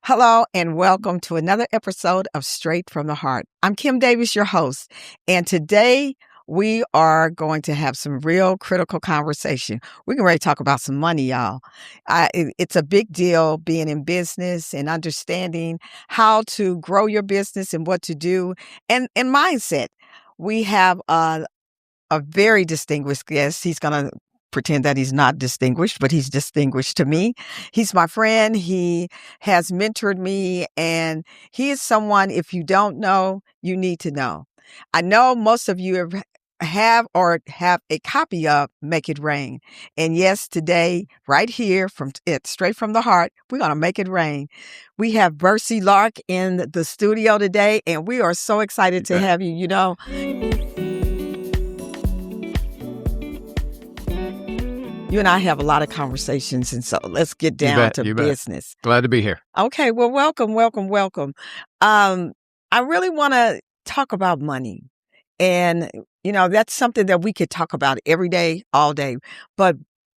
Hello and welcome to another episode of Straight from the Heart. I'm Kim Davis, your host, and today we are going to have some real critical conversation. We're going to talk about some money, y'all. It's a big deal being in business and understanding how to grow your business and what to do and mindset. We have a very distinguished guest. He's going to pretend that he's not distinguished, but he's distinguished to me. He's my friend. He has mentored me, and he is someone, if you don't know, you need to know. I know most of you have a copy of Make It Rain. And yes, today, right here from it, straight from the heart, we're going to make it rain. We have Vercie Lark in the studio today, and we are so excited to have you. You know, you and I have a lot of conversations, and so let's get down to business. Glad to be here. Okay, well, welcome. I really want to talk about money. And, you know, that's something that we could talk about every day, all day, but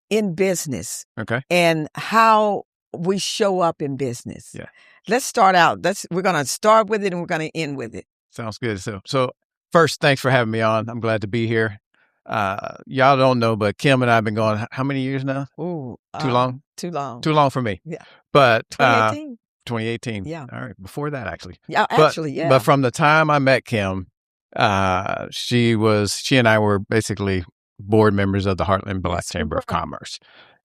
in business. Okay. And how we show up in business. Yeah. Let's start out. We're going to start with it and we're going to end with it. Sounds good. So first, thanks for having me on. I'm glad to be here. Y'all don't know, but Kim and I have been going how many years now? Ooh, Too long? Too long. Too long for me. Yeah. But 2018. 2018. Yeah. All right. Before that, actually. Yeah, actually, yeah. But from the time I met Kim, she and I were basically board members of the Heartland Black Chamber of Commerce.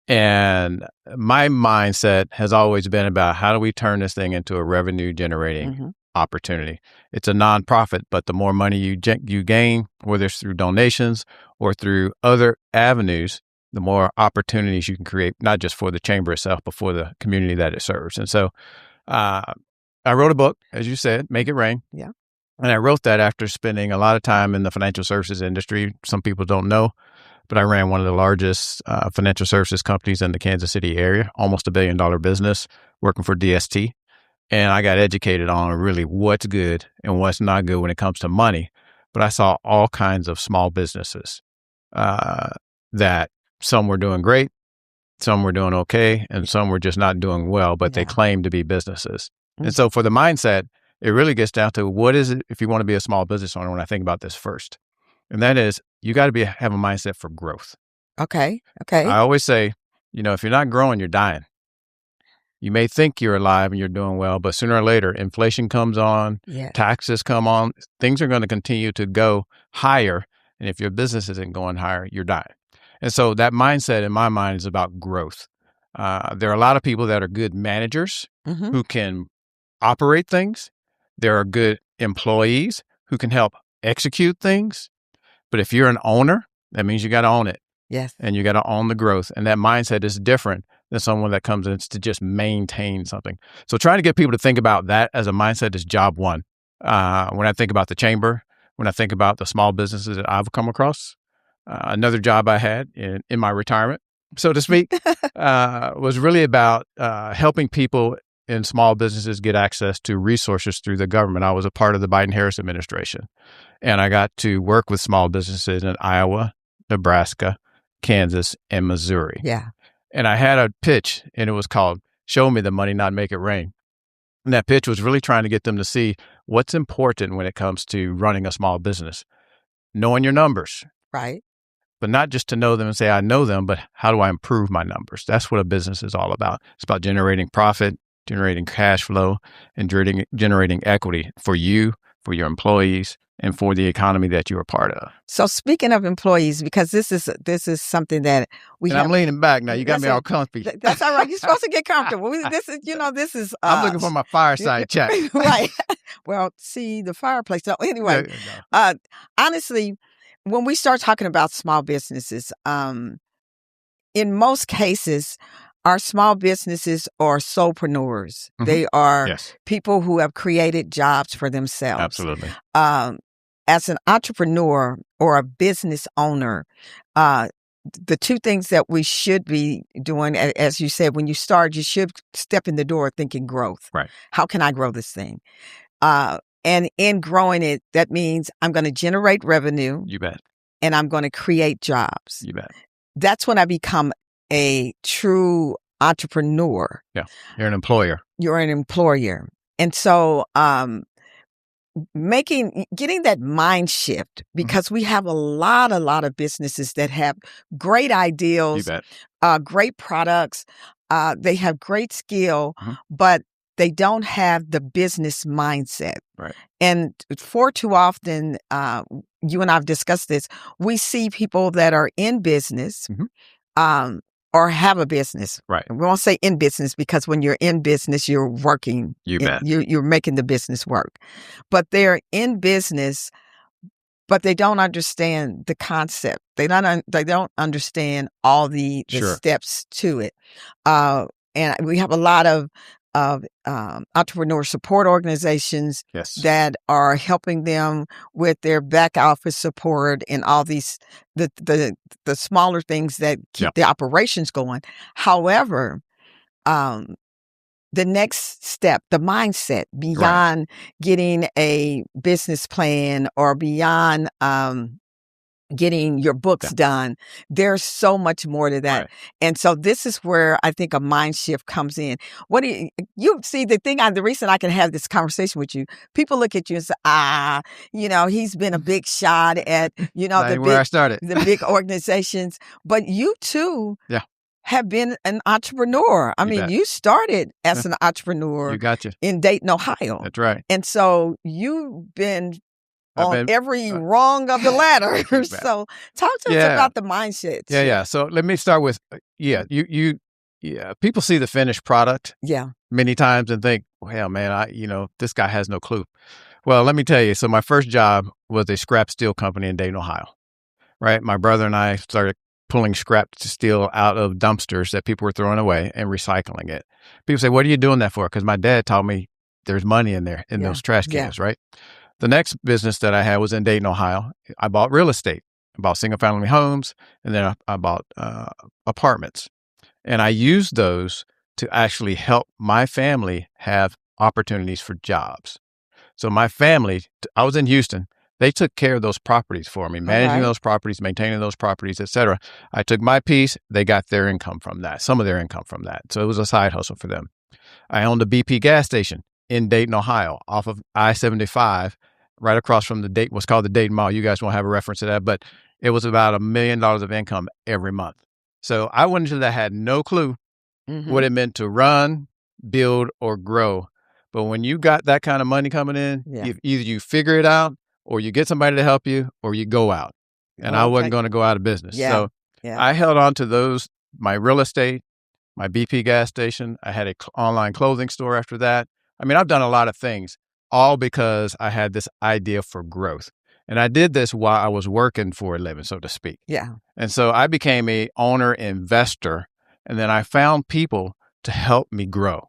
And my mindset has always been about how do we turn this thing into a revenue generating opportunity. It's a nonprofit, but the more money you gain, whether it's through donations or through other avenues, the more opportunities you can create, not just for the chamber itself, but for the community that it serves. And so I wrote a book, as you said, Make It Rain. Yeah. And I wrote that after spending a lot of time in the financial services industry. Some people don't know, but I ran one of the largest financial services companies in the Kansas City area, almost $1 billion business, working for DST. And I got educated on really what's good and what's not good when it comes to money. But I saw all kinds of small businesses that some were doing great, some were doing okay, and some were just not doing well, but they claimed to be businesses. And so for the mindset, it really gets down to what is it if you want to be a small business owner when I think about this first. And that is you got to have a mindset for growth. Okay. I always say, if you're not growing, you're dying. You may think you're alive and you're doing well, but sooner or later, inflation comes on, taxes come on, things are going to continue to go higher. And if your business isn't going higher, you're dying. And so that mindset in my mind is about growth. There are a lot of people that are good managers who can operate things. There are good employees who can help execute things. But if you're an owner, that means you got to own it. Yes. And you got to own the growth. And that mindset is different than someone that comes in to just maintain something. So trying to get people to think about that as a mindset is job one. When I think about the chamber, when I think about the small businesses that I've come across, another job I had in my retirement, so to speak, was really about helping people in small businesses get access to resources through the government. I was a part of the Biden-Harris administration, and I got to work with small businesses in Iowa, Nebraska, Kansas, and Missouri. Yeah. And I had a pitch, and it was called Show Me the Money, Not Make It Rain. And that pitch was really trying to get them to see what's important when it comes to running a small business. Knowing your numbers. Right. But not just to know them and say, I know them, but how do I improve my numbers? That's what a business is all about. It's about generating profit, generating cash flow, and generating equity for you, for your employees, and for the economy that you're a part of. So speaking of employees, because this is something that we have. I'm leaning back now. You got me all comfy. That's all right. You're supposed to get comfortable. This is. I'm looking for my fireside chat. Right. Well, see the fireplace. So anyway, honestly, when we start talking about small businesses, in most cases, our small businesses are solopreneurs. They are people who have created jobs for themselves. Absolutely. As an entrepreneur or a business owner, the two things that we should be doing, as you said, when you start, you should step in the door thinking growth. Right. How can I grow this thing? And in growing it, that means I'm going to generate revenue. You bet. And I'm going to create jobs. You bet. That's when I become a true entrepreneur. Yeah. You're an employer. You're an employer. And so getting that mind shift, because we have a lot of businesses that have great You ideals, bet. great products, they have great skill, but they don't have the business mindset. Right. And for too often, you and I've discussed this, we see people that are in business, or have a business. Right. And we won't say in business, because when you're in business, you're working. You bet. You're making the business work. But they're in business, but they don't understand the concept. They don't understand all the steps to it. And we have a lot of entrepreneur support organizations that are helping them with their back office support and all these the smaller things that keep the operations going. However, the next step, the mindset beyond getting a business plan or beyond getting your books done, there's so much more to that. And so this is where I think a mind shift comes in. What do you see, the reason I can have this conversation with you, people look at you and say, he's been a big shot at, the big organizations, but you too have been an entrepreneur. I mean, you started as an entrepreneur in Dayton, Ohio. That's right. And so you've been on every rung of the ladder. So talk to us about the mindset. Yeah. So let me start with, people see the finished product many times and think, well, man, this guy has no clue. Well, let me tell you. So my first job was a scrap steel company in Dayton, Ohio, right? My brother and I started pulling scrap steel out of dumpsters that people were throwing away and recycling it. People say, what are you doing that for? Because my dad taught me there's money in there, in those trash cans, right? The next business that I had was in Dayton, Ohio. I bought real estate. I bought single-family homes, and then I bought apartments. And I used those to actually help my family have opportunities for jobs. So my family, I was in Houston. They took care of those properties for me, managing those properties, maintaining those properties, et cetera. I took my piece. They got their income from that, some of their income from that. So it was a side hustle for them. I owned a BP gas station in Dayton, Ohio, off of I-75, right across from what's called the Dayton Mall. You guys won't have a reference to that, but it was about $1 million of income every month. So I went into that, had no clue what it meant to run, build, or grow. But when you got that kind of money coming in, either you figure it out, or you get somebody to help you, or you go out. And I wasn't going to go out of business. So I held on to those, my real estate, my BP gas station. I had an online clothing store after that. I mean, I've done a lot of things, all because I had this idea for growth. And I did this while I was working for a living, so to speak. Yeah. And so I became a owner investor, and then I found people to help me grow.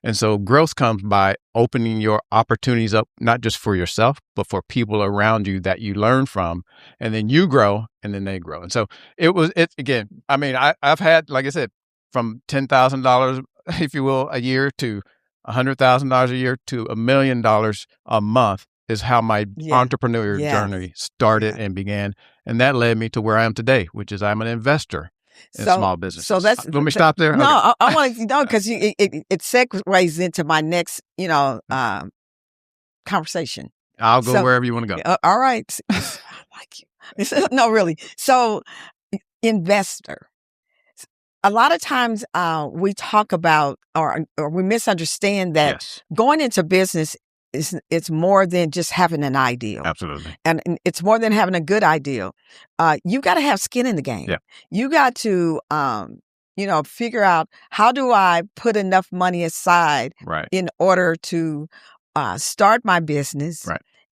And so growth comes by opening your opportunities up, not just for yourself, but for people around you that you learn from. And then you grow, and then they grow. And so I've had, like I said, from $10,000, if you will, a year to $100,000 a year to $1 million a month is how my entrepreneurial journey started and began. And that led me to where I am today, which is I'm an investor in small business. So let me stop there. No, okay. I want to know, because it segues into my next, conversation. I'll go wherever you want to go. All right. I like you. No, really. So investor. A lot of times we talk about or we misunderstand that going into business it's more than just having an ideal. Absolutely. And it's more than having a good ideal. You got to have skin in the game. Yeah. You got to, figure out, how do I put enough money aside in order to start my business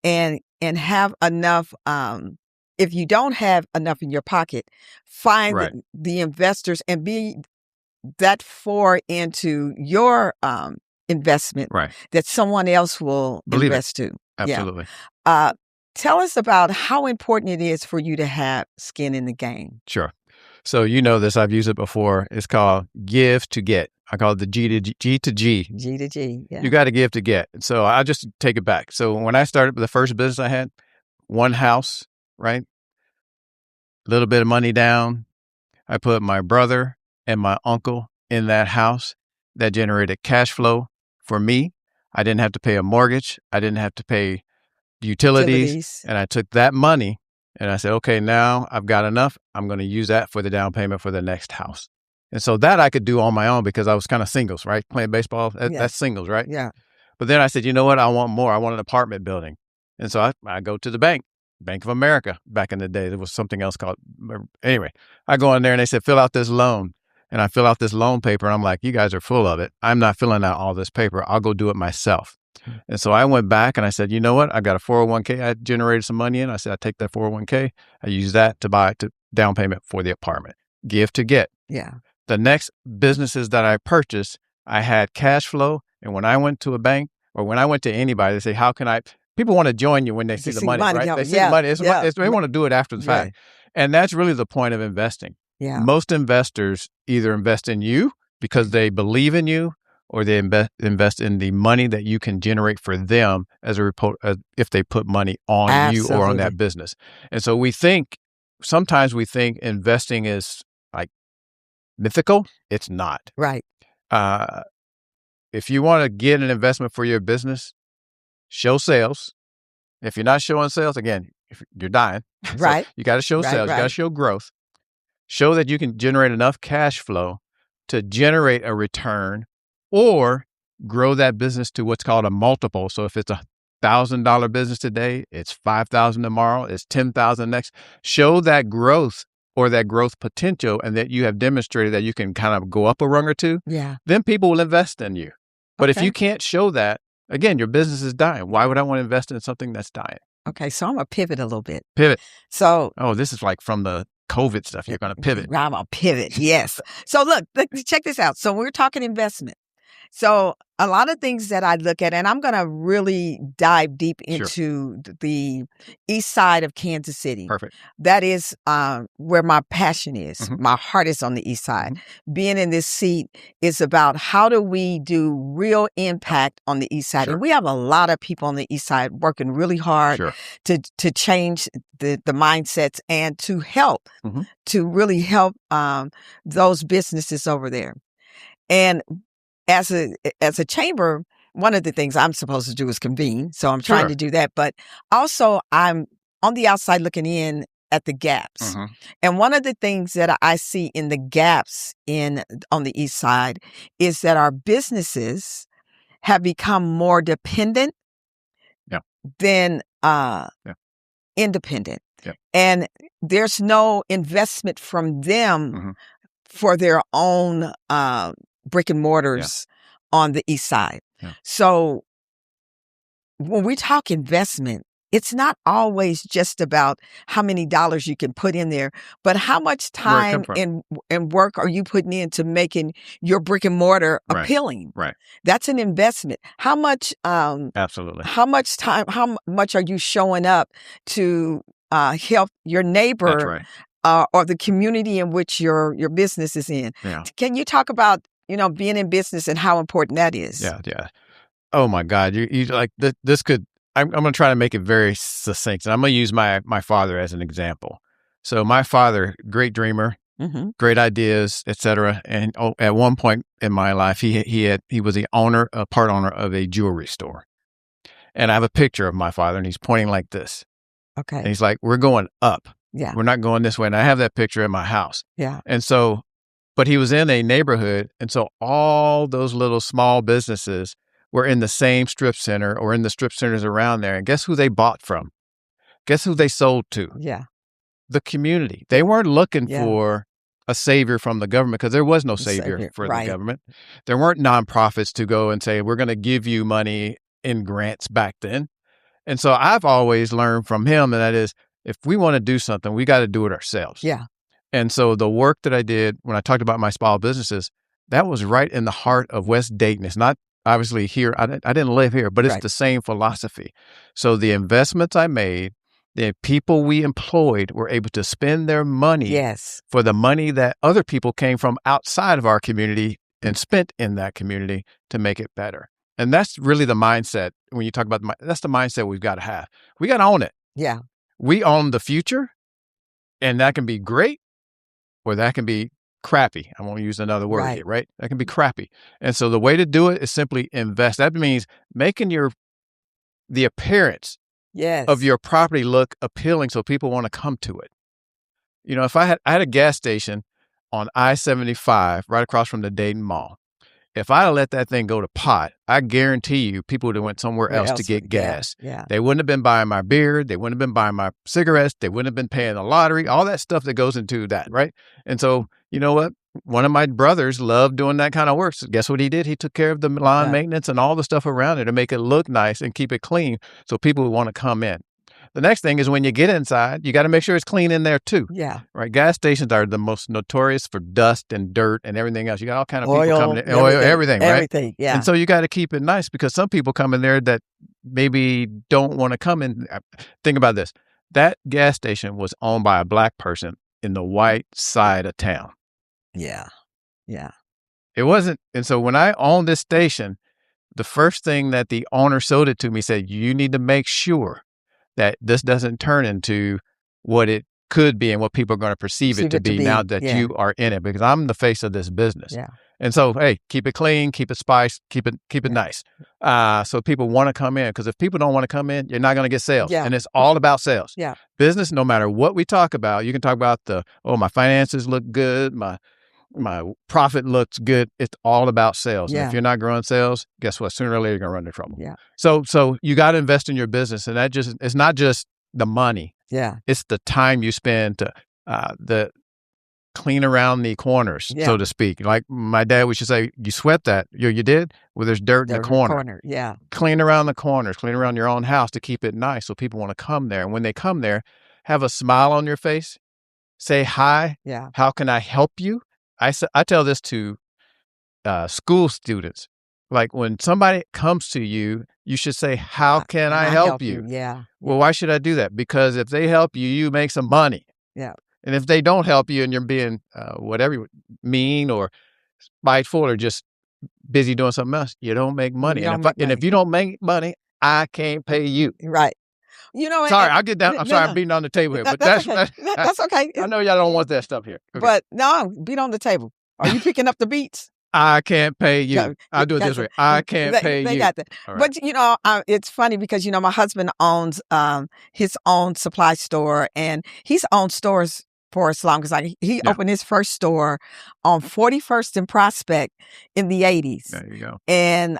and have enough. If you don't have enough in your pocket, find the investors and be that far into your investment that someone else will invest to. Absolutely. Yeah. Tell us about how important it is for you to have skin in the game. Sure. So you know this, I've used it before. It's called give to get. I call it the G to G. G to G, yeah. You got to give to get. So I'll just take it back. So when I started the first business I had, one house, right? A little bit of money down. I put my brother and my uncle in that house that generated cash flow for me. I didn't have to pay a mortgage. I didn't have to pay utilities. And I took that money and I said, okay, now I've got enough. I'm going to use that for the down payment for the next house. And so that I could do on my own because I was kind of singles, right? Playing baseball, that's singles, right? Yeah. But then I said, you know what? I want more. I want an apartment building. And so I go to the bank, Bank of America. Back in the day, there was something else called, anyway, I go in there and they said, fill out this loan. And I fill out this loan paper and I'm like, you guys are full of it. I'm not filling out all this paper. I'll go do it myself. And so I went back and I said, you know what? I got a 401k. I generated some money in. I said, I take that 401k. I use that to buy to down payment for the apartment. Give to get. Yeah. The next businesses that I purchased, I had cash flow. And when I went to a bank or when I went to anybody, they say, how can I? People want to join you when they see the money, right? They see the money. They want to do it after the fact. And that's really the point of investing. Yeah. Most investors either invest in you because they believe in you, or they invest in the money that you can generate for them as a report if they put money on you or on that business. And so sometimes we think investing is like mythical. It's not. Right. If you want to get an investment for your business, show sales. If you're not showing sales, again, if you're dying. Right. So you got to show sales. You got to show growth. Show that you can generate enough cash flow to generate a return or grow that business to what's called a multiple. So if it's $1,000 business today, it's $5,000 tomorrow, it's $10,000 next. Show that growth or that growth potential and that you have demonstrated that you can kind of go up a rung or two. Yeah. Then people will invest in you. But if you can't show that, again, your business is dying. Why would I want to invest in something that's dying? Okay, so I'm going to pivot a little bit. Pivot. So, this is like from the COVID stuff. You're going to pivot. I'm going to pivot. Yes. So look, check this out. So we're talking investment. So a lot of things that I look at, and I'm going to really dive deep into the east side of Kansas City. Perfect. That is where my passion is. Mm-hmm. My heart is on the east side. Mm-hmm. Being in this seat is about how do we do real impact on the east side. And we have a lot of people on the east side working really hard to change the mindsets and to help, to really help those businesses over there. And as a chamber, one of the things I'm supposed to do is convene. So I'm trying to do that. But also I'm on the outside looking in at the gaps. Mm-hmm. And one of the things that I see in the gaps on the east side is that our businesses have become more dependent than independent. Yeah. And there's no investment from them for their own brick and mortars on the east side. Yeah. So when we talk investment, it's not always just about how many dollars you can put in there, but how much time and work are you putting into making your brick and mortar appealing? Right. That's an investment. How much? Absolutely. How much time? How much are you showing up to help your neighbor? That's right. Or the community in which your business is in? Yeah. Can you talk about being in business and how important that is? Yeah. Oh my God, you like this could. I'm going to try to make it very succinct, and I'm going to use my father as an example. So my father, great dreamer, great ideas, etc. And at one point in my life, he was the part owner of a jewelry store, and I have a picture of my father, and he's pointing like this. Okay, and he's like, "We're going up. Yeah, we're not going this way." And I have that picture in my house. Yeah, and so. But he was in a neighborhood, and so all those little small businesses were in the same strip center or in the strip centers around there. And guess who they bought from? Guess who they sold to? Yeah. The community. They weren't looking for a savior from the government because there was no savior for the government. There weren't nonprofits to go and say, we're going to give you money in grants back then. And so I've always learned from him, and that is, if we want to do something, we got to do it ourselves. Yeah. And so the work that I did when I talked about my small businesses, that was right in the heart of West Dayton. It's not obviously here. I didn't live here, but it's the same philosophy. So the investments I made, the people we employed were able to spend their money for the money that other people came from outside of our community and spent in that community to make it better. And that's really the mindset. When you talk about that's the mindset we've got to have. We got to own it. Yeah. We own the future, and that can be great, or that can be crappy. I won't use another word Right. here, right? That can be crappy. And so the way to do it is simply invest. That means making the appearance Yes. of your property look appealing so people want to come to it. You know, if I had a gas station on I-75 right across from the Dayton Mall. If I had let that thing go to pot, I guarantee you people would have went somewhere else to get gas. Yeah. They wouldn't have been buying my beer. They wouldn't have been buying my cigarettes. They wouldn't have been paying the lottery, all that stuff that goes into that, right? And so, you know what? One of my brothers loved doing that kind of work. So guess what he did? He took care of the lawn maintenance and all the stuff around it to make it look nice and keep it clean so people would want to come in. The next thing is when you get inside, you got to make sure it's clean in there too. Yeah. Right. Gas stations are the most notorious for dust and dirt and everything else. You got all kind of Oil, people coming in, oil, everything, right? Everything, yeah. And so you got to keep it nice because some people come in there that maybe don't want to come in. Think about this. That gas station was owned by a black person in the white side of town. Yeah. Yeah. It wasn't. And so when I owned this station, the first thing that the owner sold it to me said, you need to make sure that this doesn't turn into what it could be and what people are going to perceive it to be now that you are in it, because I'm the face of this business. Yeah. And so, hey, keep it clean, keep it spiced, keep it nice. So people want to come in, because if people don't want to come in, you're not going to get sales. Yeah. And it's all about sales. Yeah. Business, no matter what we talk about, you can talk about my finances look good, my profit looks good. It's all about sales. Yeah. And if you're not growing sales, guess what? Sooner or later, you're going to run into trouble. Yeah. So you got to invest in your business. And it's not just the money. Yeah. It's the time you spend to clean around the corners, so to speak. Like my dad would say, you swept that. You did? Well, there's dirt in the corner. Yeah. Clean around the corners, clean around your own house to keep it nice so people want to come there. And when they come there, have a smile on your face. Say hi. Yeah. How can I help you? I tell this to school students. Like when somebody comes to you, you should say, how can I help you? Yeah. Well, why should I do that? Because if they help you, you make some money. Yeah. And if they don't help you and you're being whatever, mean or spiteful or just busy doing something else, you don't make money. And if you don't make money, I can't pay you. Right. You know, sorry, I'll get down. I'm sorry, I'm beating on the table here, but that's okay. That's okay. I know y'all don't want that stuff here. Okay. But no, beat on the table. Are you picking up the beats? I can't pay you. I'll do it this way. I can't pay you. They got that. Right. But, you know, it's funny because, you know, my husband owns his own supply store, and he's owned stores for as long as he opened his first store on 41st and Prospect in the 80s. There you go. And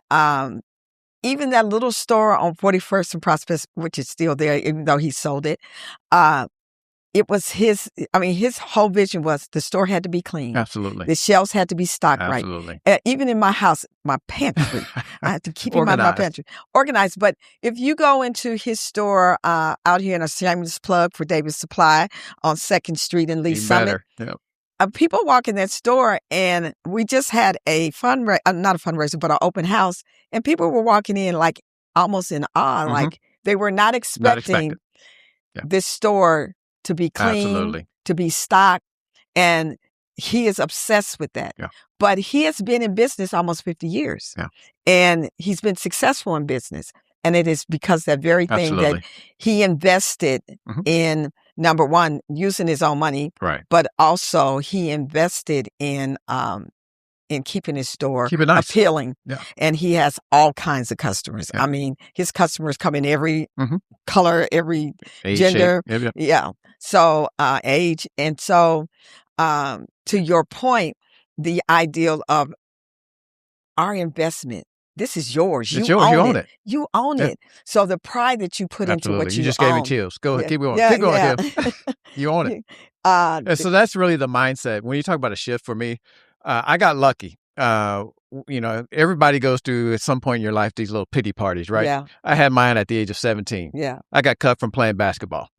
even that little store on 41st and Prospect, which is still there, even though he sold it, it was his whole vision was the store had to be clean. Absolutely. The shelves had to be stocked Absolutely. right. Even in my house, my pantry, I have to keep in mind my pantry. Organized. But if you go into his store out here in a shameless plug for Davis Supply on 2nd Street in Lee Summit, people walk in that store, and we just had a not a fundraiser, but an open house, and people were walking in like almost in awe, like they were not expecting this store to be clean, to be stocked, and he is obsessed with that. Yeah. But he has been in business almost 50 years, and he's been successful in business, and it is because that very thing that he invested in. Number one, using his own money, but also he invested in keeping his store appealing, and he has all kinds of customers. I mean, his customers come in every color, every age, gender, So age, and so to your point, the ideal of our investment. This is yours. It's yours. You own it. You own it. So the pride that you put into what you just own. Gave me chills. Go ahead. Keep going. Keep going, Kim. You own it. And so that's really the mindset. When you talk about a shift for me, I got lucky. You know, everybody goes through at some point in your life these little pity parties, right? Yeah. I had mine at the age of 17. Yeah. I got cut from playing basketball.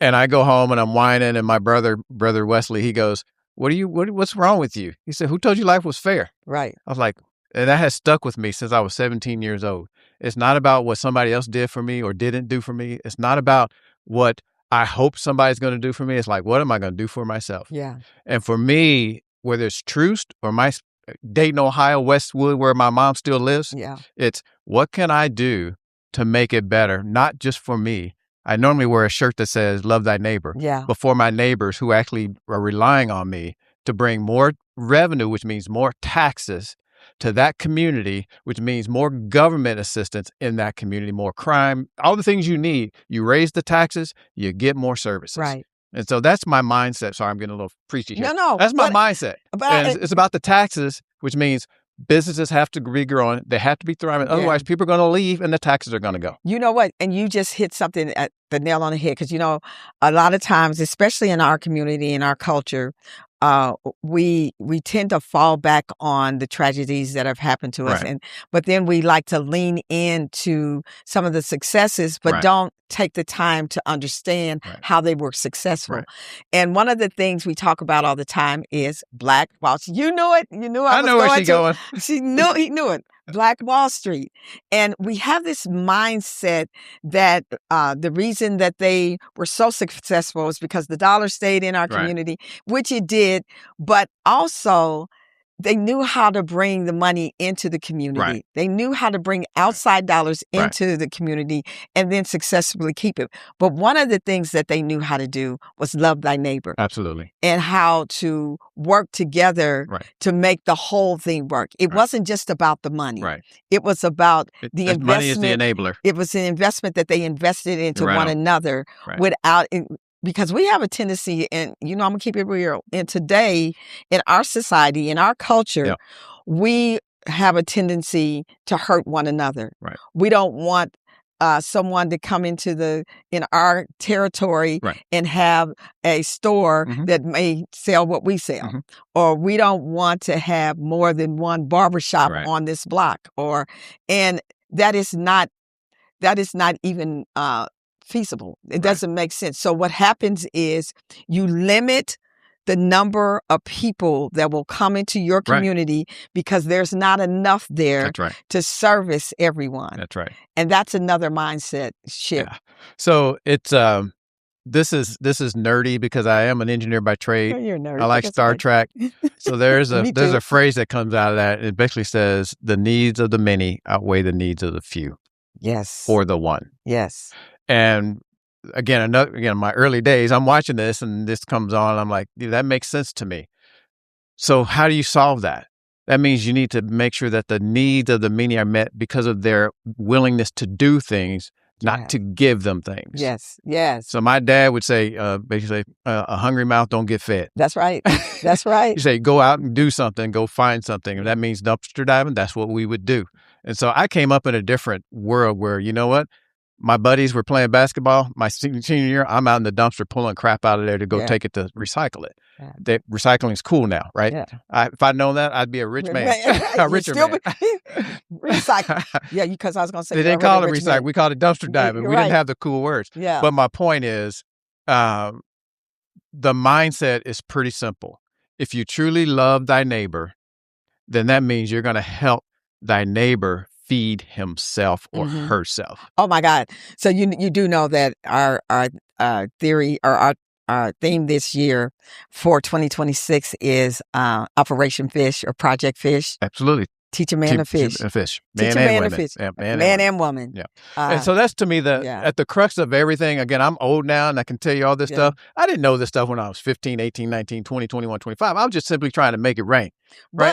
And I go home and I'm whining, and my brother Wesley, he goes, what's wrong with you? He said, who told you life was fair? Right. I was like, and that has stuck with me since I was 17 years old. It's not about what somebody else did for me or didn't do for me. It's not about what I hope somebody's going to do for me. It's like, what am I going to do for myself? Yeah. And for me, whether it's Troost or my Dayton, Ohio, Westwood, where my mom still lives, it's what can I do to make it better, not just for me. I normally wear a shirt that says, love thy neighbor, but for my neighbors who actually are relying on me to bring more revenue, which means more taxes to that community, which means more government assistance in that community, more crime, all the things you need. You raise the taxes, you get more services. Right. And so that's my mindset. Sorry, I'm getting a little preachy here. No, That's my mindset. but it's about the taxes, which means businesses have to be growing. They have to be thriving. Otherwise, people are going to leave and the taxes are going to go. You know what? And you just hit something at the nail on the head. Because, a lot of times, especially in our community, in our culture, we tend to fall back on the tragedies that have happened to us. Right. But then we like to lean into some of the successes, but don't take the time to understand how they were successful. Right. And one of the things we talk about all the time is Black Wall Street. You knew it. You knew I know where she's going. He knew it. Black Wall Street. And we have this mindset that the reason that they were so successful is because the dollar stayed in our community, which it did, but also they knew how to bring the money into the community. Right. They knew how to bring outside dollars into the community and then successfully keep it. But one of the things that they knew how to do was love thy neighbor. Absolutely. And how to work together to make the whole thing work. It wasn't just about the money. Right. It was about the investment. Money is the enabler. It was an investment that they invested into one another without... Because we have a tendency, and I'm going to keep it real, and today in our society, in our culture, we have a tendency to hurt one another. Right. We don't want someone to come in our territory and have a store that may sell what we sell. Or we don't want to have more than one barbershop on this block. And that is not even feasible. It doesn't make sense. So what happens is you limit the number of people that will come into your community because there's not enough there to service everyone. That's right. And that's another mindset shift. Yeah. So it's this is nerdy because I am an engineer by trade. You're a nerd. I like Star Trek. So there's a phrase that comes out of that. It basically says the needs of the many outweigh the needs of the few. Yes. Or the one. Yes. And again, my early days, I'm watching this and this comes on. And I'm like, dude, that makes sense to me. So how do you solve that? That means you need to make sure that the needs of the many are met because of their willingness to do things, not to give them things. Yes. Yes. So my dad would say, basically, a hungry mouth don't get fed. That's right. That's right. You say, go out and do something, go find something. And that means dumpster diving. That's what we would do. And so I came up in a different world where, you know what? My buddies were playing basketball. My senior year, I'm out in the dumpster pulling crap out of there to go take it to recycle it. Yeah. Recycling is cool now, right? Yeah. If I'd known that, I'd be a rich man. A richer man. Recycle. Yeah, because I was going to say. They didn't call it recycle. We called it dumpster diving. We didn't have the cool words. Yeah. But my point is, the mindset is pretty simple. If you truly love thy neighbor, then that means you're going to help thy neighbor feed himself or herself. Oh my God! So you do know that our theory or our theme this year for 2026 is Operation Fish or Project Fish. Absolutely. Teach a man to fish. Man and woman. Yeah, man and woman. Yeah. And so that's to me at the crux of everything. Again, I'm old now and I can tell you all this stuff. I didn't know this stuff when I was 15, 18, 19, 20, 21, 25. I was just simply trying to make it rain,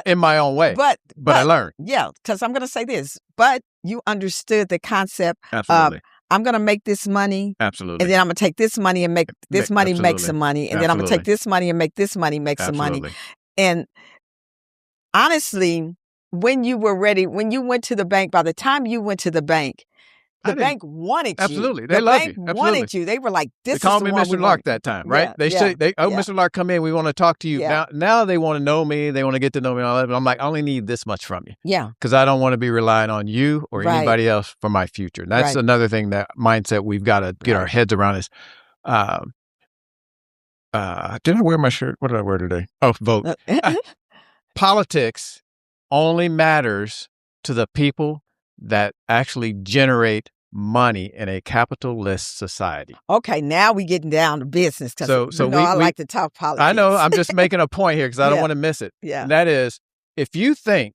in my own way. But I learned. Yeah, because I'm going to say this. But you understood the concept Absolutely. of I'm going to make this money. Absolutely. And then I'm going to take this money and make this money make some money. And then I'm going to take this money and make this money make some money. And honestly, when you were ready, when you went to the bank, by the time you went to the bank wanted you. Absolutely. They love you. Absolutely. Wanted you. They were like, this is the one. They called me Mr. Lark that time, right? Yeah, they say, Mr. Lark, come in. We want to talk to you. Yeah. Now they want to know me. They want to get to know me and all that. But I'm like, I only need this much from you. Yeah. Because I don't want to be relying on you or anybody else for my future. And that's another thing, that mindset we've got to get our heads around is, did I wear my shirt? What did I wear today? Oh, vote. Politics only matters to the people that actually generate money in a capitalist society. Okay, now we're getting down to business because I like to talk politics. I know. I'm just making a point here because I don't want to miss it. Yeah. And that is, if you think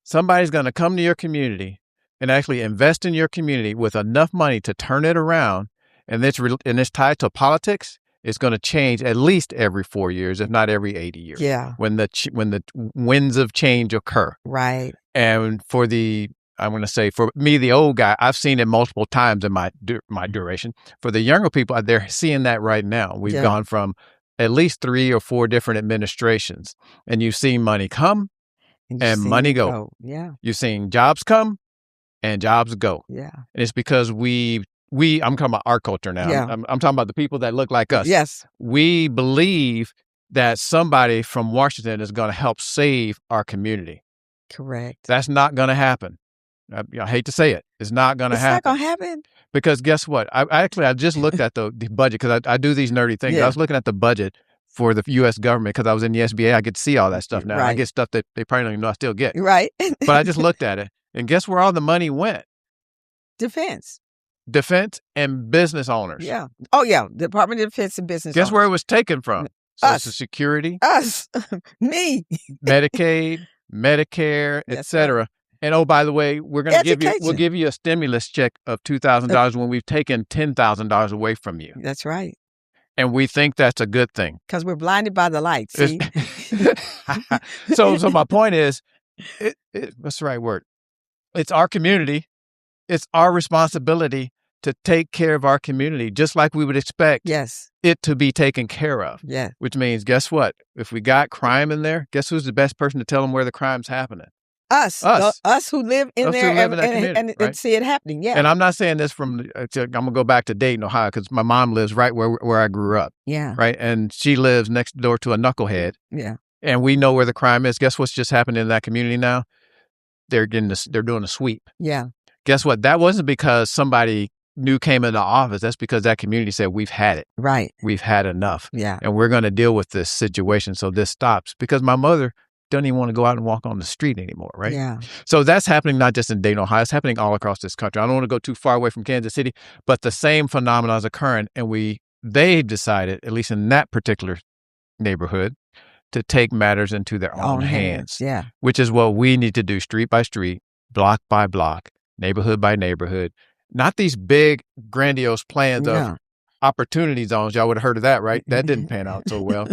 somebody's going to come to your community and actually invest in your community with enough money to turn it around, and it's tied to politics, It's going to change at least every 4 years, if not every 80 years. Yeah. When the winds of change occur. Right. And for me, the old guy, I've seen it multiple times in my duration. For the younger people, they're seeing that right now. We've gone from at least 3 or 4 different administrations, and you've seen money come and money go. Yeah. You've seen jobs come and jobs go. Yeah. And it's because I'm talking about our culture now. Yeah. I'm talking about the people that look like us. Yes. We believe that somebody from Washington is going to help save our community. Correct. That's not going to happen. I hate to say it. It's not going to happen. It's not going to happen. Because guess what? I just looked at the budget because I do these nerdy things. Yeah. I was looking at the budget for the U.S. government because I was in the SBA. I get to see all that stuff now. Right. I get stuff that they probably don't even know I still get. Right. But I just looked at it, and guess where all the money went? Defense and business owners. Yeah. Oh, yeah. Department of Defense and business Guess owners. where it was taken from? Us. Social Security. Us. Me. Medicaid, Medicare, etc. Right. And oh, by the way, we'll give you a stimulus check of $2,000 when we've taken $10,000 away from you. That's right. And we think that's a good thing. Because we're blinded by the light, see? So my point is, what's the right word? It's our community. It's our responsibility to take care of our community, just like we would expect it to be taken care of. Yeah. Which means, guess what? If we got crime in there, guess who's the best person to tell them where the crime's happening? Us who live in there and see it happening. Yeah. And I'm not saying this I'm going to go back to Dayton, Ohio, because my mom lives right where I grew up. Yeah. Right. And she lives next door to a knucklehead. Yeah. And we know where the crime is. Guess what's just happening in that community now? They're doing a sweep. Yeah. Guess what? That wasn't because somebody new came into office. That's because that community said, we've had it. Right. We've had enough. Yeah. And we're going to deal with this situation so this stops. Because my mother doesn't even want to go out and walk on the street anymore, right? Yeah. So that's happening not just in Dayton, Ohio. It's happening all across this country. I don't want to go too far away from Kansas City, but the same phenomenon is occurring. And they decided, at least in that particular neighborhood, to take matters into their own hands. Yeah. Which is what we need to do, street by street, block by block, neighborhood by neighborhood. Not these big, grandiose plans of opportunity zones. Y'all would have heard of that, right? That didn't pan out so well.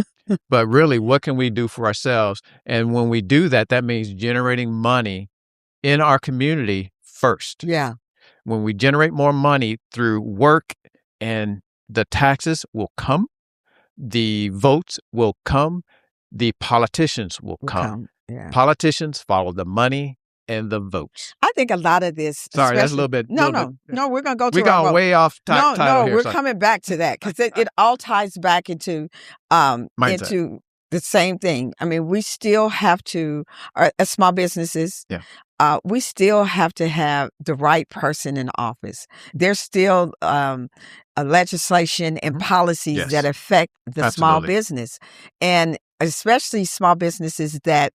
But really, what can we do for ourselves? And when we do that, that means generating money in our community first. Yeah. When we generate more money through work, and the taxes will come, the votes will come, the politicians will come. Yeah. Politicians follow the money and the votes. I think a lot of this. Sorry, that's a little bit. No, we're going to go to. We're going way off title here. We're coming back to that because it all ties back into the same thing. I mean, we still have to, as small businesses, we still have to have the right person in office. There's still legislation and policies that affect the small business, and especially small businesses that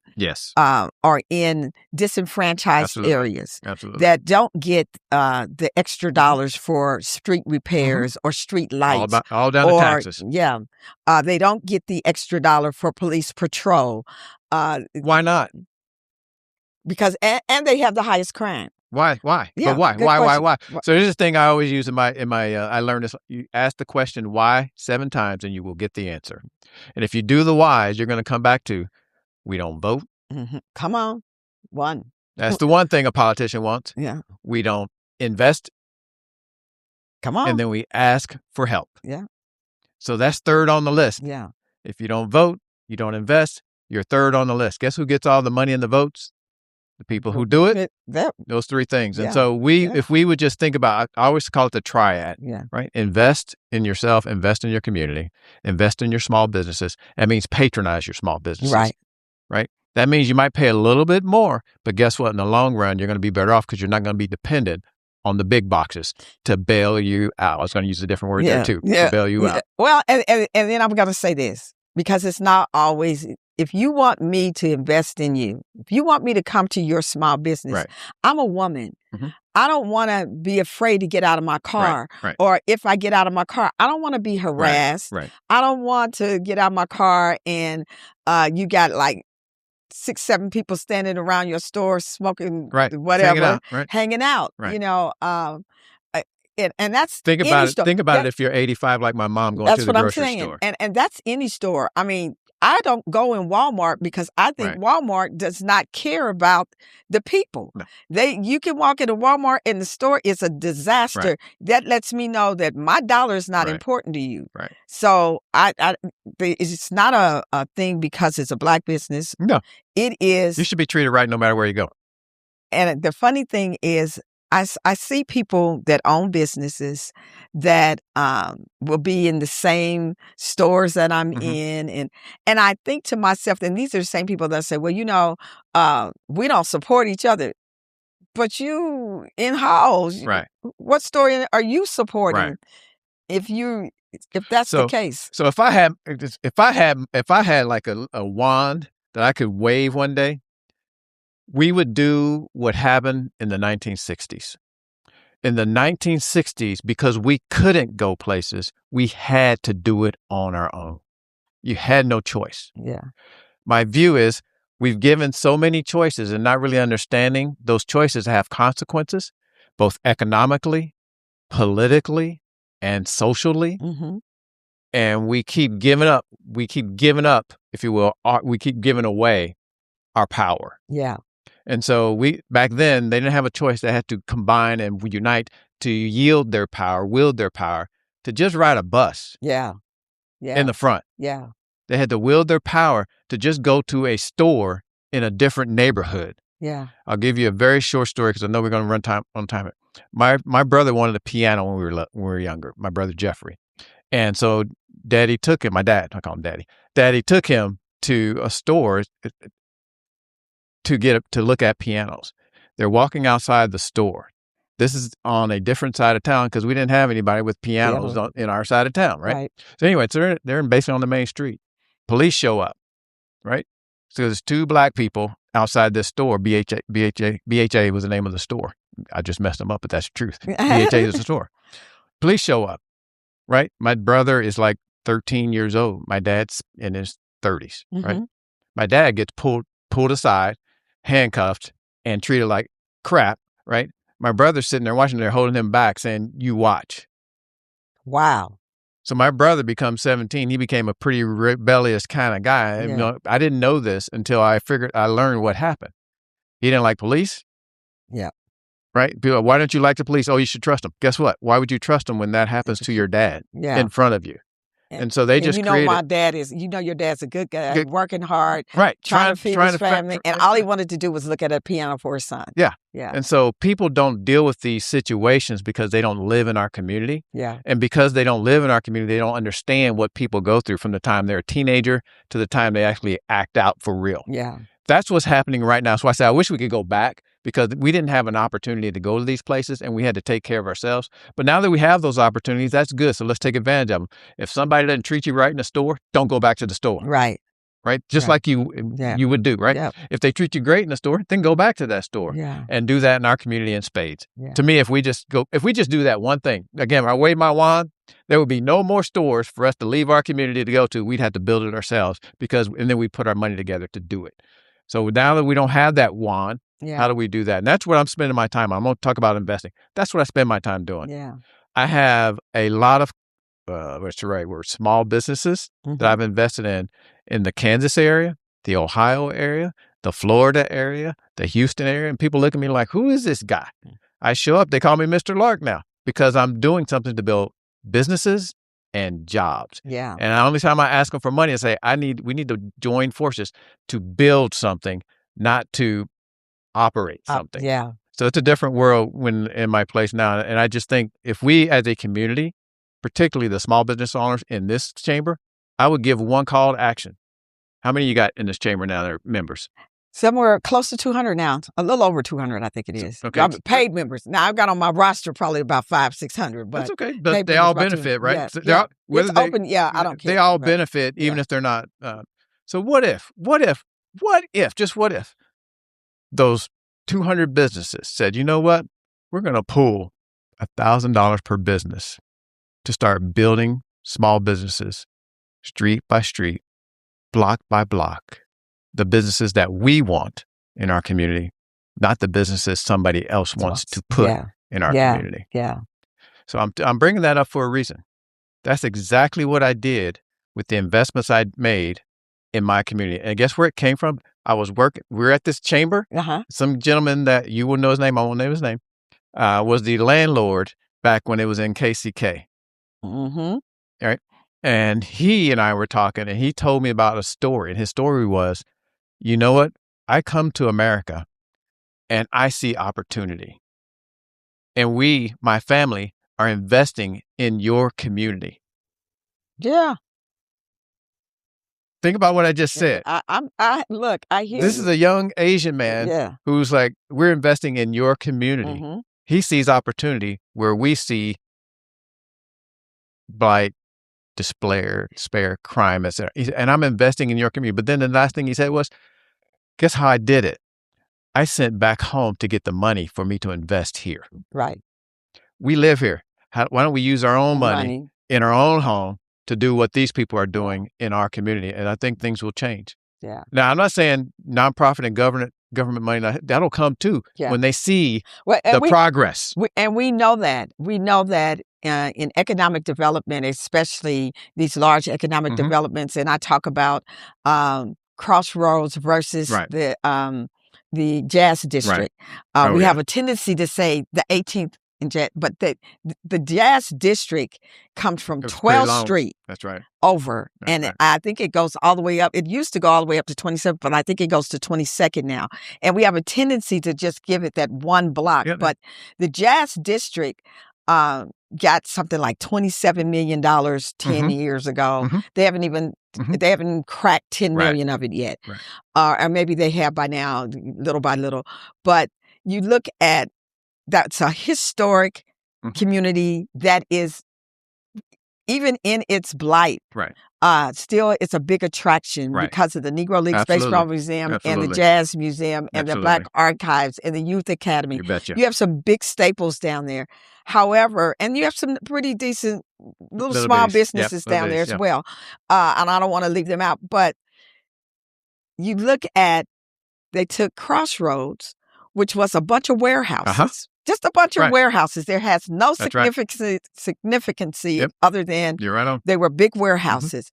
are in disenfranchised areas that don't get the extra dollars for street repairs or street lights. All down to taxes. Yeah. They don't get the extra dollar for police patrol. Why not? Because, and they have the highest crime. Why? Yeah, but why? So here's the thing I always use in my I learned this. You ask the question why 7 times and you will get the answer. And if you do the whys, you're going to come back to, we don't vote. Mm-hmm. Come on. 1. That's the one thing a politician wants. Yeah. We don't invest. Come on. And then we ask for help. Yeah. So that's 3rd on the list. Yeah. If you don't vote, you don't invest, you're 3rd on the list. Guess who gets all the money and the votes? The people who do it, those 3 things. And so if we would just think about, I always call it the triad, right? Invest in yourself, invest in your community, invest in your small businesses. That means patronize your small businesses, right? That means you might pay a little bit more, but guess what? In the long run, you're going to be better off because you're not going to be dependent on the big boxes to bail you out. I was going to use a different word there too, to bail you out. Well, and then I'm going to say this, because it's not always. If you want me to invest in you, if you want me to come to your small business, I'm a woman. Mm-hmm. I don't want to be afraid to get out of my car. Or if I get out of my car, I don't want to be harassed. I don't want to get out of my car and you got like 6, 7 people standing around your store smoking whatever, hanging out. You know, And that's Think any about it. store. Think about it if you're 85 like my mom going to That's the what I'm grocery saying. store. And that's any store. I mean, I don't go in Walmart because I think Right. Walmart does not care about the people. No. You can walk into Walmart and the store is a disaster. Right. That lets me know that my dollar is not Right. important to you. Right. So it's not a thing because it's a Black business. No. It is. You should be treated right no matter where you go. And the funny thing is, I see people that own businesses that will be in the same stores that I'm in. And I think to myself, and these are the same people that say, well, we don't support each other. But you in Halls, Right. what store are you supporting? Right. If that's the case. So if I had like a wand that I could wave one day, we would do what happened in the 1960s. In the 1960s, because we couldn't go places, we had to do it on our own. You had no choice. Yeah. My view is we've given so many choices and not really understanding those choices have consequences, both economically, politically, and socially. And we keep giving up. We keep giving up, if you will. We keep giving away our power. Yeah. And so back then, they didn't have a choice. They had to combine and unite to wield their power to just ride a bus. Yeah. Yeah. In the front. Yeah. They had to wield their power to just go to a store in a different neighborhood. Yeah. I'll give you a very short story because I know we're going to run on time. My brother wanted a piano when we were younger. My brother Jeffrey, and so Daddy took him. My dad, I call him Daddy. Daddy took him to a store to look at pianos. They're walking outside the store. This is on a different side of town because we didn't have anybody with pianos in our side of town, right? So anyway, they're basically on the main street. Police show up, right? So there's two Black people outside this store. BHA was the name of the store. I just messed them up, but that's the truth. BHA is the store. Police show up, right? My brother is like 13 years old. My dad's in his 30s, right? My dad gets pulled aside, handcuffed, and treated like crap, right? My brother's sitting there watching, they're holding him back saying, you watch. Wow. So my brother becomes 17. He became a pretty rebellious kind of guy. Yeah. I didn't know this until I learned what happened. He didn't like police. Yeah. Right? People, why don't you like the police? Oh, you should trust them. Guess what? Why would you trust them when that happens to your dad in front of you? And so they just created. My dad is, your dad's a good guy, working hard, right? Trying to feed his family. And all he wanted to do was look at a piano for his son. Yeah. Yeah. And so people don't deal with these situations because they don't live in our community. Yeah. And because they don't live in our community, they don't understand what people go through from the time they're a teenager to the time they actually act out for real. Yeah. That's what's happening right now. So I say, I wish we could go back because we didn't have an opportunity to go to these places and we had to take care of ourselves. But now that we have those opportunities, that's good. So let's take advantage of them. If somebody doesn't treat you right in the store, don't go back to the store. Right. Right. Just like you would do. Right. Yep. If they treat you great in the store, then go back to that store and do that in our community in spades. Yeah. To me, if we just do that one thing, again, I wave my wand, there would be no more stores for us to leave our community to go to. We'd have to build it ourselves and then we put our money together to do it. So now that we don't have that wand, how do we do that? And that's what I'm spending my time on. I'm going to talk about investing. That's what I spend my time doing. Yeah. I have a lot of, what's the right word, small businesses that I've invested in the Kansas area, the Ohio area, the Florida area, the Houston area. And people look at me like, who is this guy? I show up, they call me Mr. Lark now because I'm doing something to build businesses and jobs. Yeah. And the only time I ask them for money, I say, we need to join forces to build something, not to operate something. Yeah. So it's a different world when in my place now. And I just think if we as a community, particularly the small business owners in this chamber, I would give one call to action. How many you got in this chamber now that are members? Somewhere close to 200 now, a little over 200, I think it is. Okay. Paid members. Now I've got on my roster probably about 500-600, but that's okay. But they all benefit, right? Yeah, So it's open. Yeah, I don't care. They all benefit, even if they're not. So what if those 200 businesses said, you know what? We're going to pool $1,000 per business to start building small businesses, street by street, block by block, the businesses that we want in our community, not the businesses somebody else wants to put in our community. Yeah. So I'm bringing that up for a reason. That's exactly what I did with the investments I made in my community. And guess where it came from? I was working. We were at this chamber. Some gentleman that you will know his name, I won't name his name, was the landlord back when it was in KCK. All right. And he and I were talking, and he told me about a story. And his story was, you know what? I come to America and I see opportunity. And we, my family, are investing in your community. Yeah. Think about what I just said. I hear this you. is a young Asian man who's like, we're investing in your community. He sees opportunity where we see blight, despair, crime, etc. And I'm investing in your community. But then the last thing he said was, guess how I did it? I sent back home to get the money for me to invest here. Right. We live here. Why don't we use our own money in our own home to do what these people are doing in our community? And I think things will change. Yeah. Now, I'm not saying nonprofit and government money, that'll come too when they see the progress. We know that. We know that in economic development, especially these large economic developments, and I talk about Crossroads versus the Jazz District. We have a tendency to say the 18th and Jazz, but the Jazz District comes from 12th Street. That's right. Over. I think it goes all the way up. It used to go all the way up to 27th, but I think it goes to 22nd now. And we have a tendency to just give it that one block. Yep. But the Jazz District got something like $27 million 10 years ago. They haven't even they haven't cracked 10 million of it yet. Or maybe they have by now, little by little. But you look at that's a historic community that is, even in its blight, still it's a big attraction because of the Negro League Baseball Museum and the Jazz Museum and the Black Archives and the Youth Academy. You betcha. You have some big staples down there. However, and you have some pretty decent little small businesses down there as well. And I don't want to leave them out. But you look at, they took Crossroads, which was a bunch of warehouses. Just a bunch of warehouses. There has no significance other than they were big warehouses.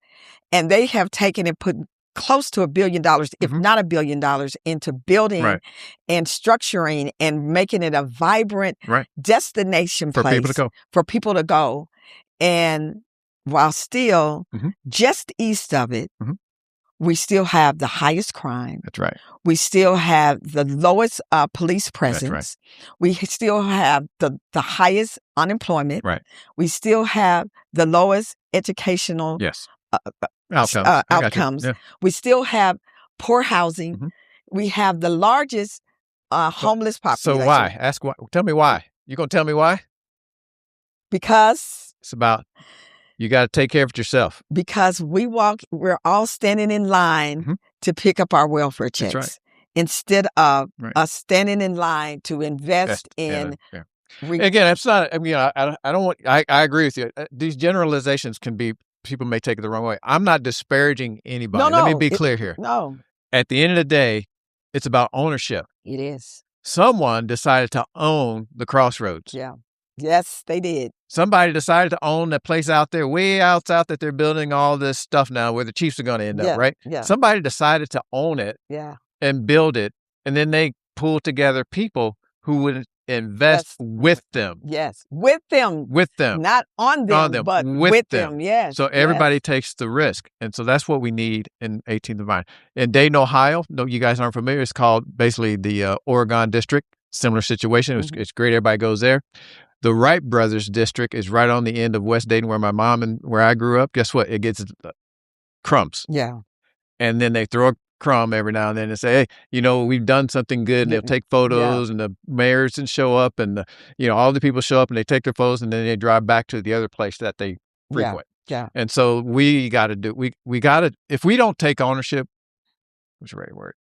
And they have taken and put close to $1 billion, if not $1 billion, into building and structuring and making it a vibrant destination place for people to go. And while still just east of it, we still have the highest crime. That's right. We still have the lowest police presence. That's right. We still have the highest unemployment. Right. We still have the lowest educational outcomes. Yeah. We still have poor housing. We have the largest homeless population. So why? Tell me why. You gonna tell me why? Because it's about, you got to take care of it yourself. Because we're all standing in line to pick up our welfare checks instead of us standing in line to invest in. Again, it's not, I mean, I don't want, I agree with you. These generalizations can be, people may take it the wrong way. I'm not disparaging anybody. No, let me be clear here. No. At the end of the day, it's about ownership. It is. Someone decided to own the Crossroads. Yeah. Yes, they did. Somebody decided to own that place out there, way out south, that they're building all this stuff now where the Chiefs are going to end up, right? Yeah. Somebody decided to own it and build it. And then they pulled together people who would invest with them. Yes. With them. With them. Not on them, but with them. Yes. So everybody takes the risk. And so that's what we need in 18th and Vine. In Dayton, Ohio, no, you guys aren't familiar. It's called basically the Oregon District. Similar situation. It's great. Everybody goes there. The Wright Brothers District is right on the end of West Dayton, where my mom and where I grew up. Guess what? It gets crumbs. Yeah. And then they throw a crumb every now and then and say, hey, you know, we've done something good. And they'll take photos and the mayors and show up and, all the people show up and they take their photos and then they drive back to the other place that they frequent. Yeah. And so we got to we got to, if we don't take ownership, what's the right word?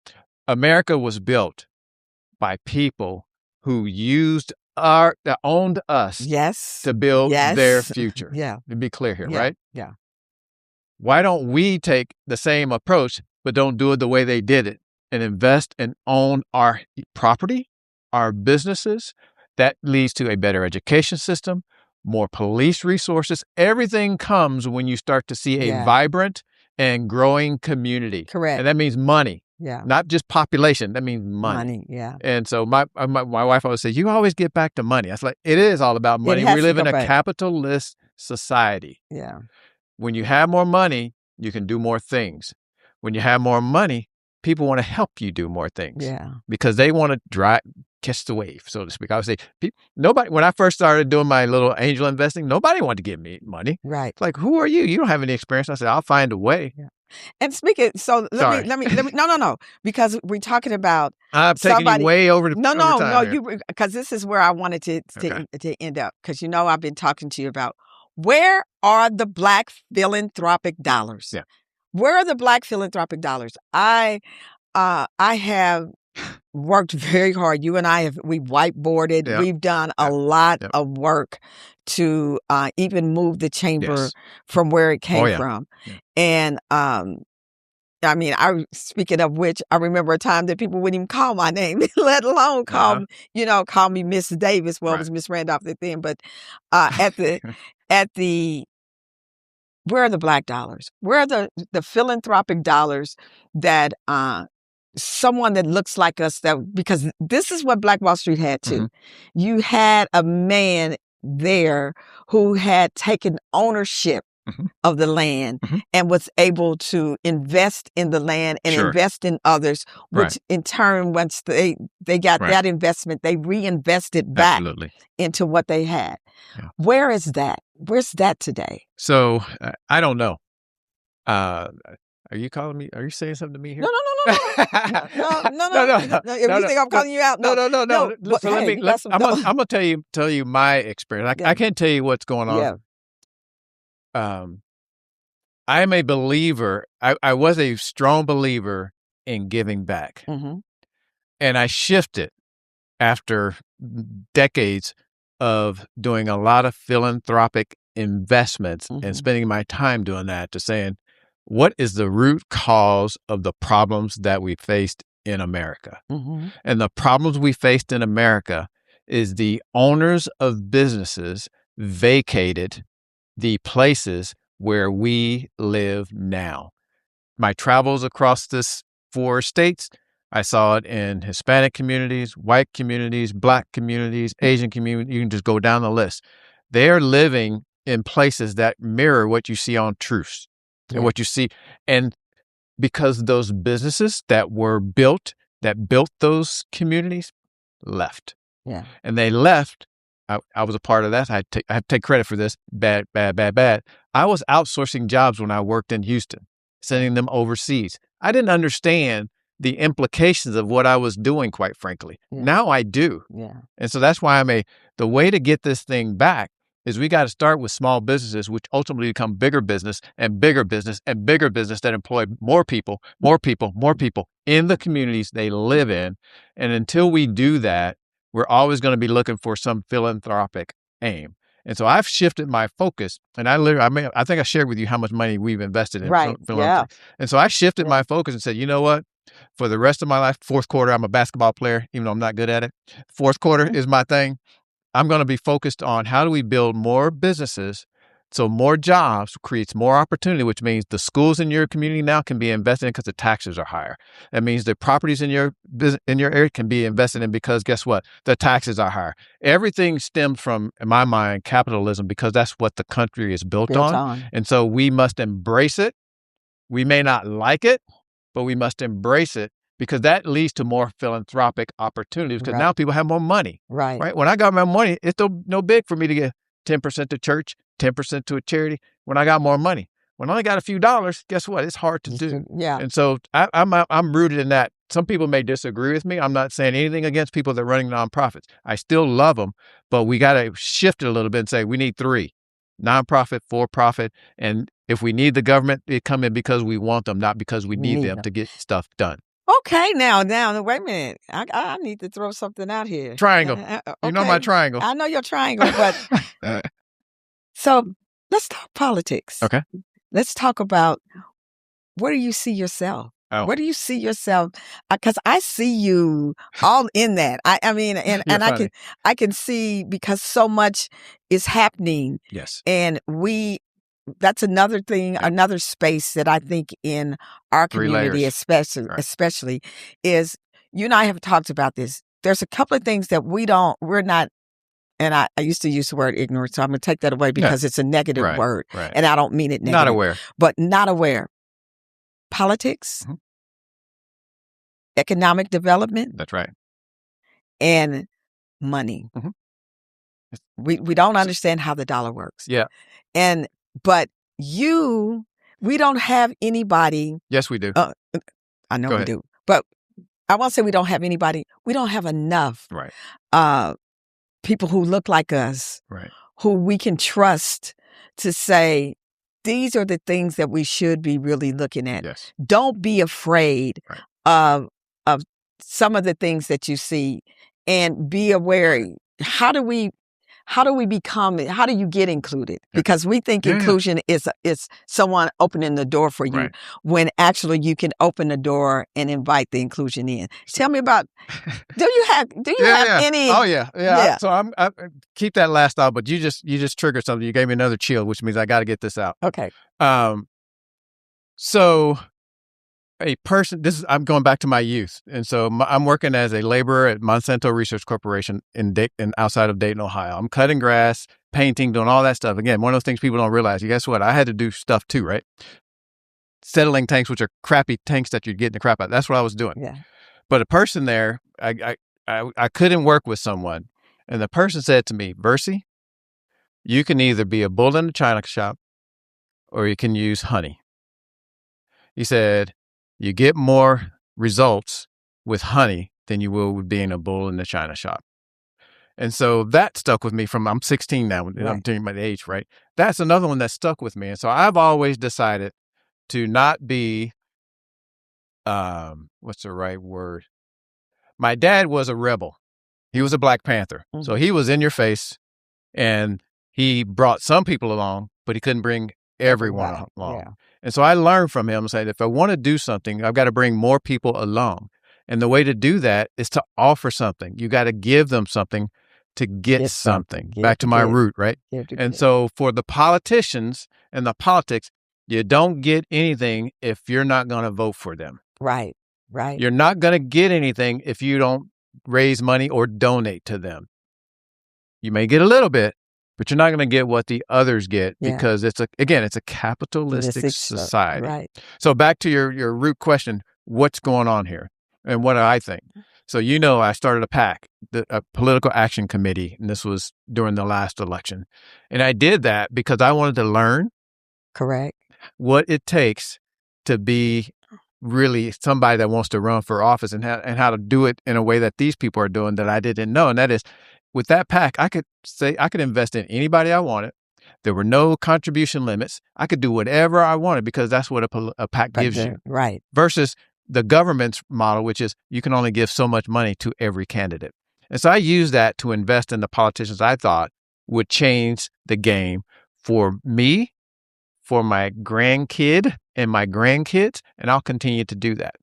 America was built by people who that owned us to build their future. Yeah. To be clear here, right? Yeah. Why don't we take the same approach, but don't do it the way they did it and invest and own our property, our businesses? That leads to a better education system, more police resources. Everything comes when you start to see a vibrant and growing community. Correct. And that means money. Yeah. Not just population. That means money. Money, yeah. And so my wife always says, you always get back to money. I was like, it is all about money. We live in a capitalist society. Yeah. When you have more money, you can do more things. When you have more money, people want to help you do more things. Yeah. Because they want to catch the wave, so to speak. I would say, nobody, when I first started doing my little angel investing, nobody wanted to give me money. Right. It's like, who are you? You don't have any experience. I said, I'll find a way. Yeah. And speaking, so let me, no, because we're talking about I'm taking you way over the No, because this is where I wanted to end up. Because I've been talking to you about where are the Black philanthropic dollars? Yeah. Where are the Black philanthropic dollars? I have worked very hard. You and I we've whiteboarded. Yep. We've done a lot of work to even move the chamber from where it came from. Yeah. And I mean, speaking of which, I remember a time that people wouldn't even call my name, let alone call me Miss Davis. Well, it was Miss Randolph at then, but at the where are the Black dollars? Where are the philanthropic dollars that someone that looks like us, because this is what Black Wall Street had too. Mm-hmm. You had a man there who had taken ownership of the land and was able to invest in the land and invest in others, which in turn, once they got that investment, they reinvested back into what they had. Yeah. Where is that? Where's that today? So I don't know. Are you calling me? Are you saying something to me here? No. If you think I'm calling you out, no. So I'm gonna tell you my experience. I can't tell you what's going on. Yeah. I'm a believer. I was a strong believer in giving back, and I shifted after decades of doing a lot of philanthropic investments and spending my time doing that to saying, what is the root cause of the problems that we faced in America? And the problems we faced in America is the owners of businesses vacated the places where we live now. My travels across this 4 states, I saw it in Hispanic communities, white communities, Black communities, Asian communities. You can just go down the list. They are living in places that mirror what you see on Truths. And what you see, and because those businesses that built those communities left. Yeah. And they left. I was a part of that. I have to take credit for this. Bad. I was outsourcing jobs when I worked in Houston, sending them overseas. I didn't understand the implications of what I was doing, quite frankly. Yeah. Now I do. Yeah. And so that's why the way to get this thing back is we got to start with small businesses, which ultimately become bigger business and bigger business and bigger business that employ more people in the communities they live in. And until we do that, we're always going to be looking for some philanthropic aim. And so I've shifted my focus, and I think I shared with you how much money we've invested in philanthropy. Yeah. And so I shifted my focus and said, you know what? For the rest of my life, fourth quarter, I'm a basketball player, even though I'm not good at it. Fourth quarter is my thing. I'm going to be focused on how do we build more businesses, so more jobs creates more opportunity, which means the schools in your community now can be invested in because the taxes are higher. That means the properties in your area can be invested in because guess what? The taxes are higher. Everything stems from, in my mind, capitalism, because that's what the country is built on. And so we must embrace it. We may not like it, but we must embrace it, because that leads to more philanthropic opportunities, because now people have more money. Right. When I got my money, it's no big for me to get 10% to church, 10% to a charity when I got more money. When I only got a few dollars, guess what? It's hard to do. Yeah. And so I'm rooted in that. Some people may disagree with me. I'm not saying anything against people that are running nonprofits. I still love them, but we got to shift it a little bit and say we need 3: nonprofit, for-profit, and if we need the government, they come in because we want them, not because we need them to get stuff done. Okay, now, wait a minute. I need to throw something out here. Triangle. Okay. You know my triangle. I know your triangle, but so let's talk politics. Okay. Let's talk about, where do you see yourself? Oh. Where do you see yourself? Because I see you all in that. I mean, and You're I funny. can see, because so much is happening, Yes. and that's another thing, Yep. another space that I think in our 3 community, layers. Right. especially, is you and I have talked about this. There's a couple of things that we're not. And I used to use the word ignorant, so I'm going to take that away because it's a negative Right. word, Right. and I don't mean it Not negative. aware. But not aware. Politics, Mhm. economic development, That's right. and money. Mhm. We don't understand how the dollar works. Yeah. But we don't have anybody. Yes, we do. I know Go we ahead. do, but I won't say we don't have anybody. We don't have enough Right. people who look like us, Right. who we can trust to say, these are the things that we should be really looking at. Yes. Don't be afraid Right. of some of the things that you see, and be aware. Right. How do you get included? Yeah. Because we think Yeah. inclusion is someone opening the door for you, Right. when actually you can open the door and invite the inclusion in. Tell me about, do you have any? Oh yeah. Yeah. So I keep that last thought, but you just triggered something. You gave me another chill, which means I got to get this out. Okay. So a person, I'm going back to my youth. And so I'm working as a laborer at Monsanto Research Corporation in outside of Dayton, Ohio. I'm cutting grass, painting, doing all that stuff. Again, one of those things people don't realize. You guess what? I had to do stuff too, right? Settling tanks, which are crappy tanks that you're getting the crap out. That's what I was doing. Yeah. But a person there, I couldn't work with someone. And the person said to me, Vercie, you can either be a bull in the china shop or you can use honey. He said, you get more results with honey than you will with being a bull in the china shop. And so that stuck with me I'm 16 now, and I'm telling you my age, right? That's another one that stuck with me. And so I've always decided to not be, what's the right word? My dad was a rebel. He was a Black Panther. Mm-hmm. So he was in your face, and he brought some people along, but he couldn't bring everyone along. Yeah. And so I learned from him, saying, if I want to do something, I've got to bring more people along. And the way to do that is to offer something. You got to give them something to get something. Back to my root, right? And so for the politicians and the politics, you don't get anything if you're not going to vote for them. Right. You're not going to get anything if you don't raise money or donate to them. You may get a little bit, but you're not going to get what the others get, because it's a capitalistic society. Right. So back to your root question, what's going on here and what do I think? So, I started a PAC, a political action committee, and this was during the last election. And I did that because I wanted to learn what it takes to be really somebody that wants to run for office, and how to do it in a way that these people are doing that I didn't know. And that is, with that PAC, I could invest in anybody I wanted. There were no contribution limits. I could do whatever I wanted because that's what a PAC gives you. Right. Versus the government's model, which is you can only give so much money to every candidate. And so I used that to invest in the politicians I thought would change the game for me, for my grandkid and my grandkids, and I'll continue to do that.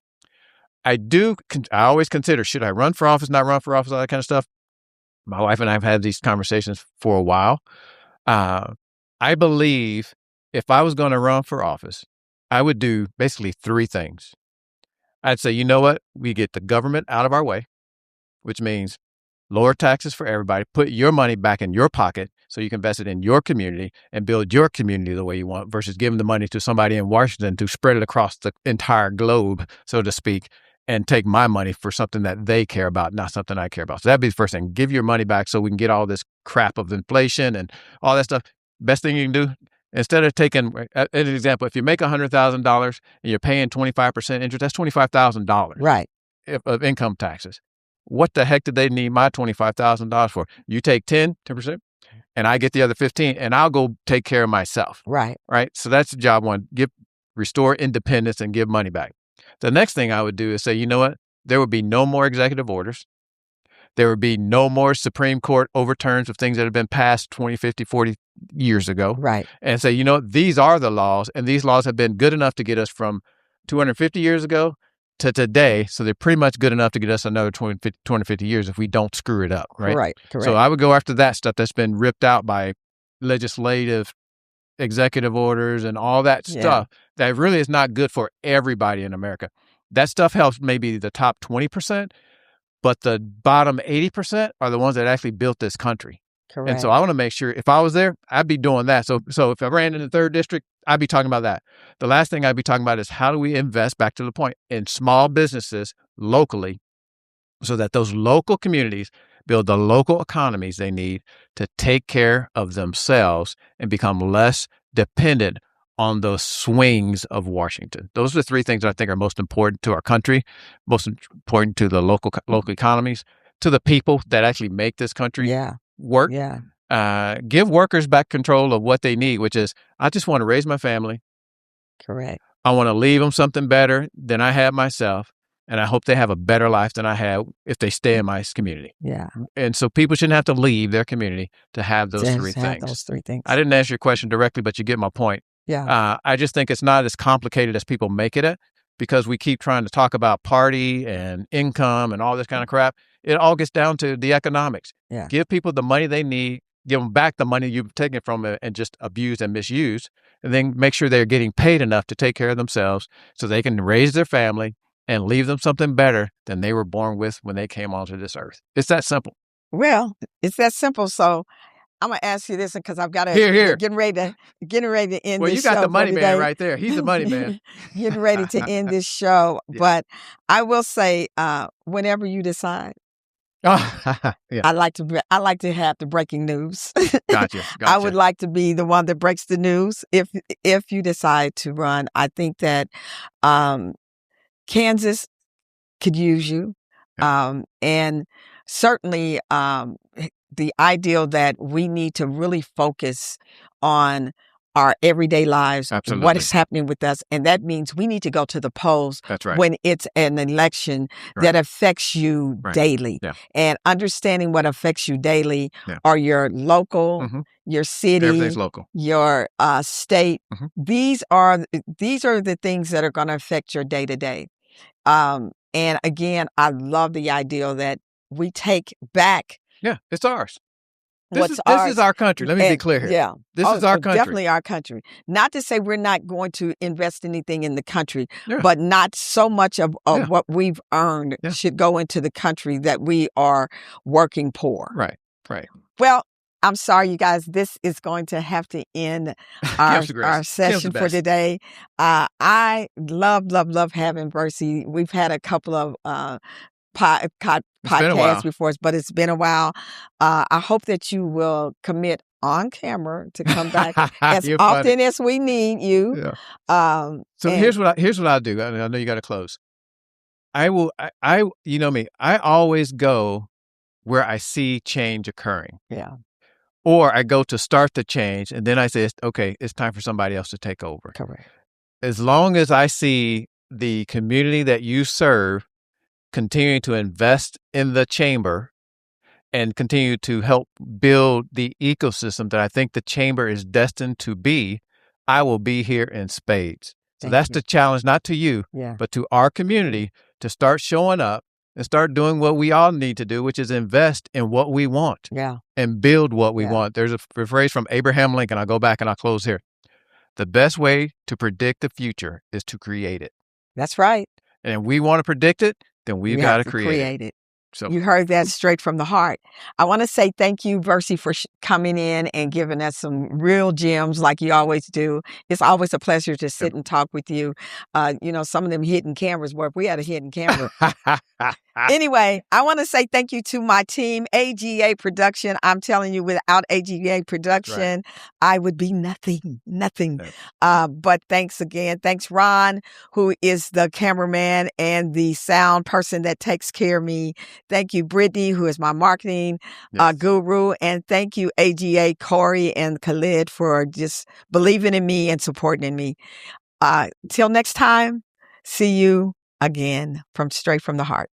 I always consider, should I run for office, not run for office, all that kind of stuff. My wife and I have had these conversations for a while. I believe if I was going to run for office, I would do basically 3 things. I'd say, you know what? We get the government out of our way, which means lower taxes for everybody, put your money back in your pocket so you can invest it in your community and build your community the way you want, versus giving the money to somebody in Washington to spread it across the entire globe, so to speak, and take my money for something that they care about, not something I care about. So that'd be the first thing. Give your money back so we can get all this crap of inflation and all that stuff. Best thing you can do, instead of taking, an example, if you make $100,000 and you're paying 25% interest, that's $25,000 of income taxes. What the heck did they need my $25,000 for? You take 10%, and I get the other 15, and I'll go take care of myself. Right. So that's job one. Restore independence and give money back. The next thing I would do is say, you know what? There would be no more executive orders. There would be no more Supreme Court overturns of things that have been passed 20, 50, 40 years ago. Right. And say, you know what? These are the laws, and these laws have been good enough to get us from 250 years ago to today. So they're pretty much good enough to get us another 250 years if we don't screw it up, right? Correct. So I would go after that stuff that's been ripped out by legislative executive orders and all that stuff that really is not good for everybody in America. That stuff helps maybe the top 20%, but the bottom 80% are the ones that actually built this country. Correct. And so I want to make sure if I was there, I'd be doing that. So if I ran in the 3rd district, I'd be talking about that. The last thing I'd be talking about is how do we invest, back to the point, in small businesses locally so that those local communities build the local economies they need to take care of themselves and become less dependent on the swings of Washington. Those are the 3 things that I think are most important to our country, most important to the local economies, to the people that actually make this country work. Give workers back control of what they need, which is, I just want to raise my family. Correct. I want to leave them something better than I have myself. And I hope they have a better life than I have if they stay in my community. And so people shouldn't have to leave their community to have those 3 things. Those 3 things. I didn't answer your question directly, but you get my point. I just think it's not as complicated as people make it because we keep trying to talk about party and income and all this kind of crap. It all gets down to the economics. Give people the money they need, give them back the money you've taken from them and just abused and misused, and then make sure they're getting paid enough to take care of themselves so they can raise their family and leave them something better than they were born with when they came onto this earth. It's that simple. Well, it's that simple. So I'm going to ask you this because I've got to getting ready to end this show. Well, you got the money man right there. He's the money man. Getting ready to end this show. But I will say, whenever you decide, I like to have the breaking news. Gotcha. I would like to be the one that breaks the news if you decide to run. I think that Kansas could use you. And certainly the ideal that we need to really focus on our everyday lives, what is happening with us. And that means we need to go to the polls when it's an election that affects you daily. And understanding what affects you daily are your local, your city, everything's local, your state. These are the things that are going to affect your day to day. And again, I love the idea that we take back. It's ours. This is our country. Let me be clear here. This is our country. Definitely our country. Not to say we're not going to invest anything in the country, but not so much of what we've earned should go into the country that we are working for. Right. Well, I'm sorry, you guys. This is going to have to end our session for today. I love having Vercie. We've had a couple of podcasts before, but it's been a while. I hope that you will commit on camera to come back as often as we need you. Here's what I'll do. I know you got to close. I will. You know me. I always go where I see change occurring. Or I go to start the change, and then I say, okay, it's time for somebody else to take over. Correct. As long as I see the community that you serve continuing to invest in the chamber and continue to help build the ecosystem that I think the chamber is destined to be, I will be here in spades. So that's the challenge, not to you, but to our community to start showing up and start doing what we all need to do, which is invest in what we want and build what we want. There's a phrase from Abraham Lincoln. I'll go back and I'll close here. The best way to predict the future is to create it. That's right. And if we want to predict it, then we've got to create it. So you heard that straight from the heart. I want to say thank you, Vercie, for coming in and giving us some real gems like you always do. It's always a pleasure to sit and talk with you. Some of them hidden cameras, if we had a hidden camera. Anyway, I want to say thank you to my team, AGA Production. I'm telling you, without AGA Production, I would be nothing. But thanks again. Thanks, Ron, who is the cameraman and the sound person that takes care of me. Thank you, Brittany, who is my marketing guru. And thank you, AGA, Corey, and Khalid for just believing in me and supporting in me. Till next time, see you again from Straight from the Heart.